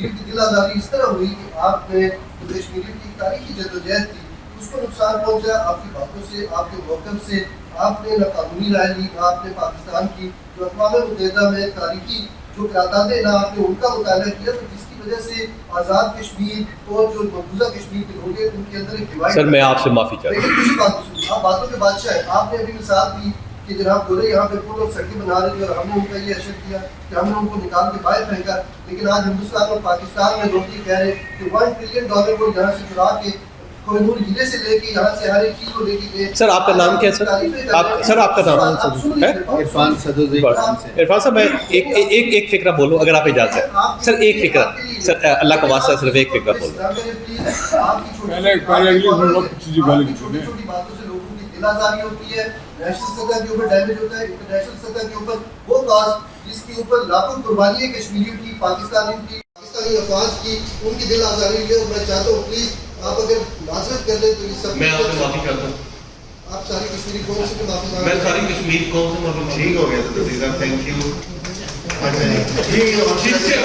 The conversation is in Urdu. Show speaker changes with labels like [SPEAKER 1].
[SPEAKER 1] کشمیریوں کی دل آزاری اس طرح ہوئی کہ آپ نے جو کشمیریوں کی تاریخی جدوجہد تھی اس کو نقصان پہنچا آپ کی باتوں سے، آپ کے موقف سے. آپ نے ناقانونی رائے لی، آپ نے پاکستان کی جو اقوام متحدہ میں تاریخی جو قراردادیں نہ آپ نے ان کا مطالعہ کیا، تو جس کی وجہ سے آزاد کشمیر اور جو مقبوضہ کشمیر کے لوگ ہیں ان کے اندر ایک ڈیوائڈ.
[SPEAKER 2] سر میں آپ سے معافی چاہتا ہوں.
[SPEAKER 1] لیکن کسی بات کو سنیں، آپ باتوں کے بادشاہ ہیں. آپ نے ابھی مثال دی کہ جناب گورے یہاں پہ پل اور سڑکیں بنا رہے تھے اور ہم نے ان کا یہ اشر کیا کہ ہم نے ان کو نکال کے باہر پھینکا. لیکن آج ہندوستان اور پاکستان میں لوگ یہ کہہ رہے ہیں کہ $1 ٹریلین کو یہاں سے چرا کے کوہ نور ہیرے سے لے کے یہاں سے ہر ایک چیز کو لے کے گئے.
[SPEAKER 2] سر آپ کا نام کیا ہے سر آپ کا نام ہے
[SPEAKER 3] عرفان صدوزی.
[SPEAKER 2] عرفان صاحب میں ایک فکرہ بولوں اگر آپ اجازت ہے سر. ایک فکرہ سر اللہ کا واسطہ صرف ایک فکرہ بولوں.
[SPEAKER 1] چھوٹی چھوٹی باتوں سے لوگوں کی دل آزاری ہوتی ہے. نیشنل سطح کے اوپر ڈیمیج ہوتا ہے. انٹرنیشنل سطح کے اوپر وہ کاز جس کے اوپر لاکھوں قربانی ہے کشمیریوں کی، پاکستانی افواج کی، ان کی دل آزاری ہے. اور میں چاہتا ہوں پلیز آپ اگر معذرت کر لیں تو یہ سب.
[SPEAKER 4] میں آپ سے معافی چاہتا ہوں.
[SPEAKER 1] آپ ساری کشمیری قوم سے بھی معافی
[SPEAKER 4] میں
[SPEAKER 1] مانگتا
[SPEAKER 4] ساری کشمیر قوم سے معافی.
[SPEAKER 3] ٹھیک ہو گیا تو تھینک یو.
[SPEAKER 4] ٹھیک ہے.